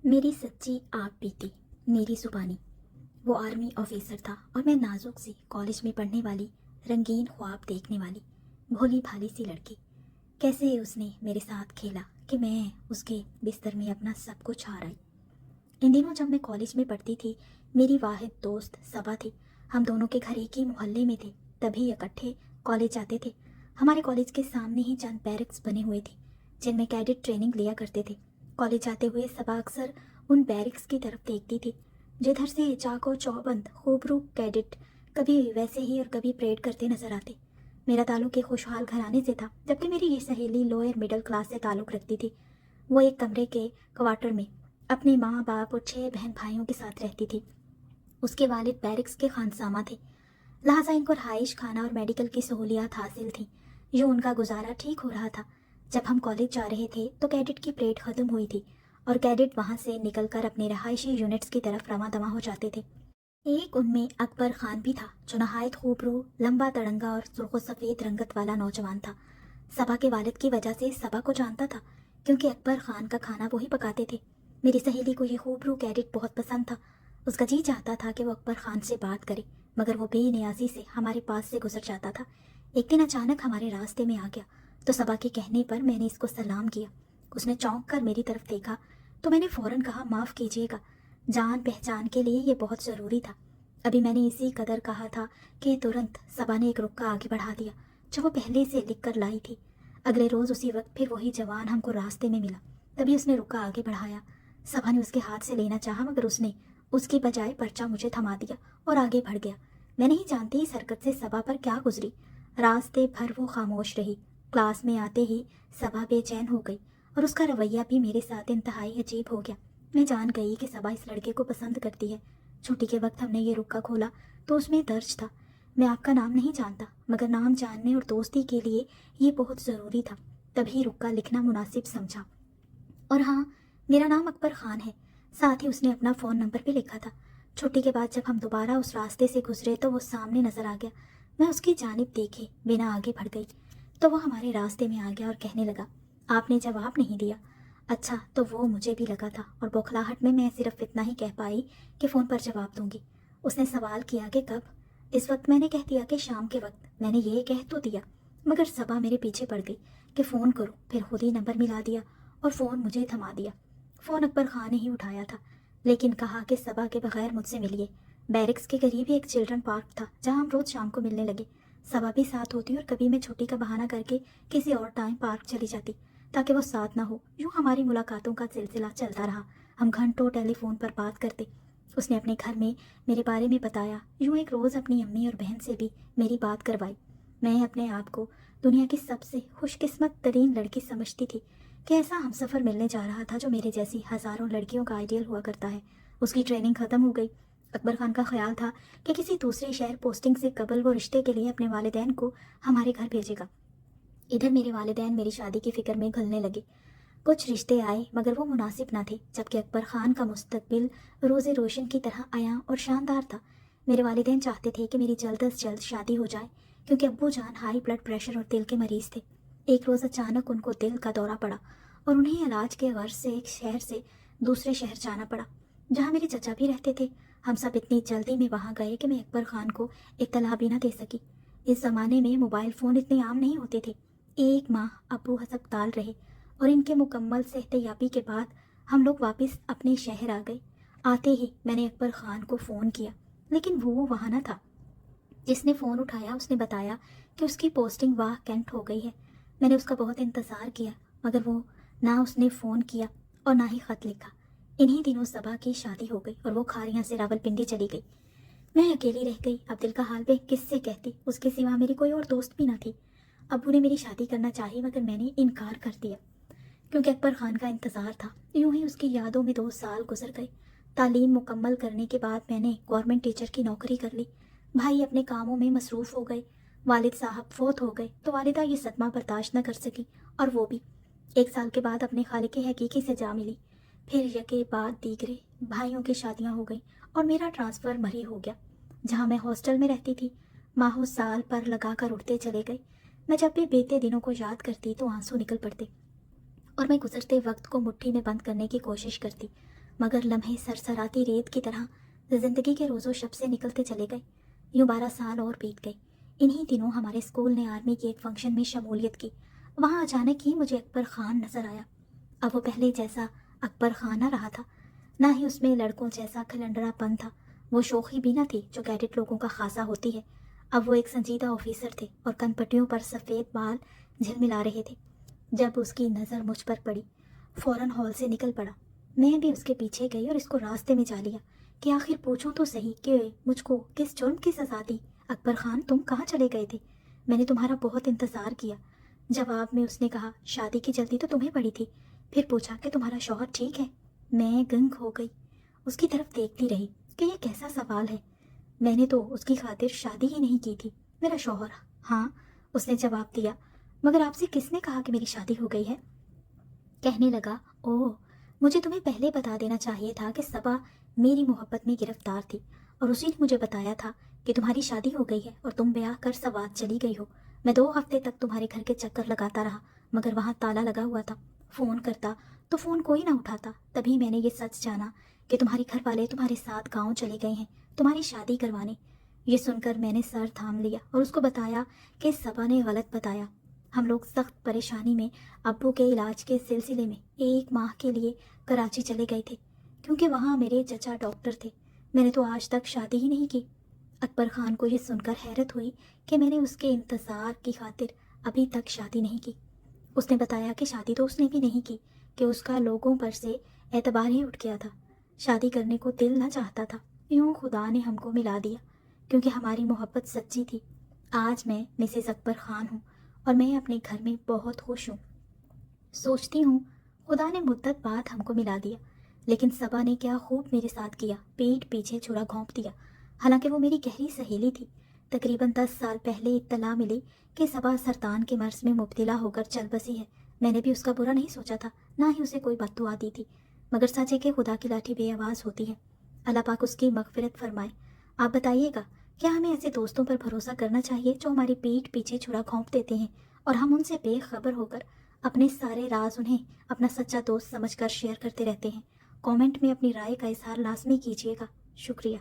मेरी सच्ची आप बीती, मेरी जुबानी। वो आर्मी ऑफिसर था और मैं नाजुक सी कॉलेज में पढ़ने वाली, रंगीन ख्वाब देखने वाली भोली भाली सी लड़की। कैसे उसने मेरे साथ खेला कि मैं उसके बिस्तर में अपना सब कुछ हार आई। इन दिनों जब मैं कॉलेज में पढ़ती थी, मेरी वाहिद दोस्त सबा थी। हम दोनों के घर एक ही मोहल्ले में थे, तभी इकट्ठे कॉलेज जाते थे। हमारे कॉलेज के सामने ही चंद बैरक्स बने हुए थे जिनमें कैडेट ट्रेनिंग लिया करते थे। कॉलेज जाते हुए सबा अक्सर उन बैरक्स की तरफ देखती थी जिधर से चाको चौबंद खूबरू कैडेट कभी वैसे ही और कभी परेड करते नजर आते। मेरा ताल्लुक एक खुशहाल घराने से था, जबकि मेरी ये सहेली लोअर मिडिल क्लास से ताल्लुक रखती थी। वो एक कमरे के क्वार्टर में अपने माँ बाप और 6 बहन भाइयों के साथ रहती थी। उसके वालिद बैरिक्स के खानसामा थे, लिहाजा इनको रहाइश, खाना और मेडिकल की सहूलियात हासिल थी, जो उनका गुजारा ठीक हो रहा था। जब हम कॉलेज जा रहे थे तो कैडेट की परेड खत्म हुई थी और कैडेट वहां से निकलकर अपने रहायशी यूनिट्स की तरफ रवा दवा हो जाते थे। एक उनमें अकबर खान भी था, जो नहायत खूबरू, लंबा तड़ंगा और सुर्ख सफ़ेद रंगत वाला नौजवान था। सबा के वालिद की वजह से सबा को जानता था, क्योंकि अकबर खान का खाना वही पकाते थे। मेरी सहेली को ये खूबरू कैडेट बहुत पसंद था। उसका जी चाहता था कि वो अकबर खान से बात करे, मगर वो बेनियाजी से हमारे पास से गुजर जाता था। एक दिन अचानक हमारे रास्ते में आ गया तो सबा के कहने पर मैंने इसको सलाम किया। उसने चौंक कर मेरी तरफ देखा तो मैंने फौरन कहा, माफ़ कीजिएगा, जान पहचान के लिए ये बहुत ज़रूरी था। अभी मैंने इसी कदर कहा था कि तुरंत सबा ने एक रुक्का आगे बढ़ा दिया जो वो पहले से लिख कर लाई थी। अगले रोज़ उसी वक्त फिर वही जवान हमको रास्ते में मिला। तभी उसने रुक्का आगे बढ़ाया। सबा ने उसके हाथ से लेना चाहा, मगर उसने उसकी बजाय पर्चा मुझे थमा दिया और आगे बढ़ गया। मैं नहीं जानती इस हरकत से सबा पर क्या गुजरी। रास्ते भर वो खामोश रही। क्लास में आते ही सबा बेचैन हो गई और उसका रवैया भी मेरे साथ इंतहाई अजीब हो गया। मैं जान गई कि सबा इस लड़के को पसंद करती है। छुट्टी के वक्त हमने ये रुक्का खोला तो उसमें दर्ज था, मैं आपका नाम नहीं जानता, मगर नाम जानने और दोस्ती के लिए ये बहुत ज़रूरी था, तभी रुक्का लिखना मुनासिब समझा। और हाँ, मेरा नाम अकबर खान है। साथ ही उसने अपना फ़ोन नंबर भी लिखा था। छुट्टी के बाद जब हम दोबारा उस रास्ते से गुजरे तो वो सामने नजर आ गया। मैं उसकी जानिब देखे बिना आगे बढ़ गई तो वो हमारे रास्ते में आ गया और कहने लगा, आपने जवाब नहीं दिया। अच्छा, तो वो मुझे भी लगा था और बौखलाहट में मैं सिर्फ इतना ही कह पाई कि फ़ोन पर जवाब दूंगी। उसने सवाल किया कि कब। इस वक्त मैंने कह दिया कि शाम के वक्त। मैंने ये कह तो दिया, मगर सबा मेरे पीछे पड़ गई कि फ़ोन करो। फिर खुद ही नंबर मिला दिया और फ़ोन मुझे थमा दिया। फ़ोन अकबर खान ने ही उठाया था, लेकिन कहा कि सबा के बगैर मुझसे मिलिए। बैरिक्स के करीब ही एक चिल्ड्रन पार्क था जहाँ हम रोज़ शाम को मिलने लगे। सबा भी साथ होती और कभी मैं छुट्टी का बहाना करके किसी और टाइम पार्क चली जाती ताकि वो साथ ना हो। यूँ हमारी मुलाकातों का सिलसिला चलता रहा। हम घंटों टेलीफोन पर बात करते। उसने अपने घर में मेरे बारे में बताया। यूँ एक रोज़ अपनी अम्मी और बहन से भी मेरी बात करवाई। मैं अपने आप को दुनिया की सबसे खुशकिस्मत तरीन लड़की समझती थी कि ऐसा हमसफ़र मिलने जा रहा था जो मेरे जैसी हज़ारों लड़कियों का आइडियल हुआ करता है। उसकी ट्रेनिंग ख़त्म हो गई। अकबर खान का ख्याल था कि किसी दूसरे शहर पोस्टिंग से कबल वो रिश्ते के लिए अपने वालिदैन को हमारे घर भेजेगा। इधर मेरे वालिदैन मेरी शादी की फ़िक्र में घुलने लगे। कुछ रिश्ते आए मगर वो मुनासिब ना थे, जबकि अकबर खान का मुस्तकबिल रोज़े रोशन की तरह आया और शानदार था। मेरे वालिदैन चाहते थे कि मेरी जल्द अज जल्द शादी हो जाए, क्योंकि अब्बू जान हाई ब्लड प्रेशर और दिल के मरीज़ थे। एक रोज़ अचानक उनको दिल का दौरा पड़ा और उन्हें इलाज के गर्ज से एक शहर से दूसरे शहर जाना पड़ा, जहाँ मेरे चचा भी रहते थे। हम सब इतनी जल्दी में वहाँ गए कि मैं अकबर खान को इत्तला भी ना दे सकी। इस ज़माने में मोबाइल फ़ोन इतने आम नहीं होते थे। एक माह अब्बू अस्पताल रहे और इनके मुकम्मल सेहतयाबी के बाद हम लोग वापस अपने शहर आ गए। आते ही मैंने अकबर खान को फ़ोन किया, लेकिन वो वहाँ न था। जिसने फ़ोन उठाया उसने बताया कि उसकी पोस्टिंग वाह कैंट हो गई है। मैंने उसका बहुत इंतज़ार किया, मगर वो ना उसने फ़ोन किया और ना ही ख़त लिखा। इन्हीं दिनों सबा की शादी हो गई और वो खारियाँ से रावलपिंडी चली गई। मैं अकेली रह गई। अब दिल का हाल मैं किससे कहती, उसके सिवा मेरी कोई और दोस्त भी ना थी। अब्बू ने मेरी शादी करना चाही, मगर मैंने इनकार कर दिया, क्योंकि अकबर खान का इंतज़ार था। यूं ही उसकी यादों में 2 साल गुजर गए। तालीम मुकम्मल करने के बाद मैंने गवर्नमेंट टीचर की नौकरी कर ली। भाई अपने कामों में मसरूफ़ हो गए। वालिद साहब फोत हो गए तो वालिदा ये सदमा बर्दाश्त न कर सकी, और वो भी 1 साल के बाद अपने खालिक हकीकी से जा मिली। फिर यके बाद दीगरे भाइयों की शादियाँ हो गई और मेरा ट्रांसफ़र मरी हो गया। जहाँ मैं हॉस्टल में रहती थी, माहो साल पर लगा कर उठते चले गए। मैं जब भी बीते दिनों को याद करती तो आंसू निकल पड़ते और मैं गुजरते वक्त को मुट्ठी में बंद करने की कोशिश करती, मगर लम्हे सरसराती रेत की तरह जिंदगी के रोज़ो शब से निकलते चले गए। यूं 12 साल और बीत गए। इन्हीं दिनों हमारे स्कूल ने आर्मी के एक फंक्शन में शमूलियत की। वहाँ अचानक ही मुझे अकबर खान नजर आया। अब वो पहले जैसा अकबर खान ना रहा था, ना ही उसमें लड़कों जैसा खिलंडरापन था। वो शोखी भी ना थी जो कैडेट लोगों का खासा होती है। अब वो एक संजीदा ऑफिसर थे और कनपटियों पर सफ़ेद बाल झिलमिला रहे थे। जब उसकी नज़र मुझ पर पड़ी, फौरन हॉल से निकल पड़ा। मैं भी उसके पीछे गई और इसको रास्ते में जा लिया कि आखिर पूछूं तो सही कि मुझको किस जुर्म की सज़ा दी। अकबर खान, तुम कहाँ चले गए थे? मैंने तुम्हारा बहुत इंतज़ार किया। जवाब में उसने कहा, शादी की जल्दी तो तुम्हें पड़ी थी। फिर पूछा कि तुम्हारा शौहर ठीक है? मैं गंग हो गई। उसकी तरफ देखती रही कि यह कैसा सवाल है। मैंने तो उसकी खातिर शादी ही नहीं की थी। मेरा शौहर? हाँ, उसने जवाब दिया। मगर आपसे किसने कहा कि मेरी शादी हो गई है? कहने लगा, ओह, मुझे तुम्हें पहले बता देना चाहिए था कि सबा मेरी मोहब्बत में गिरफ्तार थी और उसी ने मुझे बताया था कि तुम्हारी शादी हो गई है और तुम ब्याह कर सवात चली गई हो। मैं 2 हफ्ते तक तुम्हारे घर के चक्कर लगाता रहा, मगर वहाँ ताला लगा हुआ था। फ़ोन करता तो फ़ोन कोई ना उठाता। तभी मैंने ये सच जाना कि तुम्हारे घर वाले तुम्हारे साथ गाँव चले गए हैं तुम्हारी शादी करवाने। ये सुनकर मैंने सर थाम लिया और उसको बताया कि सबा ने गलत बताया। हम लोग सख्त परेशानी में अब्बू के इलाज के सिलसिले में 1 माह के लिए कराची चले गए थे, क्योंकि वहाँ मेरे चचा डॉक्टर थे। मैंने तो आज तक शादी ही नहीं की। अकबर खान को यह सुनकर हैरत हुई कि मैंने उसके इंतज़ार की खातिर अभी तक शादी नहीं की। उसने बताया कि शादी तो उसने भी नहीं की, कि उसका लोगों पर से एतबार ही उठ गया था। शादी करने को दिल ना चाहता था। यूँ खुदा ने हमको मिला दिया, क्योंकि हमारी मोहब्बत सच्ची थी। आज मैं मिसेस अकबर खान हूँ और मैं अपने घर में बहुत खुश हूँ। सोचती हूँ खुदा ने मुद्दत बाद हमको मिला दिया। लेकिन सबा ने क्या खूब मेरे साथ किया, पीठ पीछे छुरा घोंप दिया। हालांकि वो मेरी गहरी सहेली थी। तकरीबन 10 साल पहले इत्तला मिली कि सबा सरतान के मर्ज में मुब्तला होकर चल बसी है। मैंने भी उसका बुरा नहीं सोचा था, ना ही उसे कोई बद्दुआ दी थी। मगर सच है कि खुदा की लाठी बेआवाज़ होती है। अल्लाह पाक उसकी मगफिरत फरमाए। आप बताइएगा, क्या हमें ऐसे दोस्तों पर भरोसा करना चाहिए जो हमारी पीठ पीछे छुरा घोंप देते हैं और हम उनसे बेखबर होकर अपने सारे राज उन्हें अपना सच्चा दोस्त समझकर शेयर करते रहते हैं? कमेंट में अपनी राय का इजहार लाजमी कीजिएगा। शुक्रिया।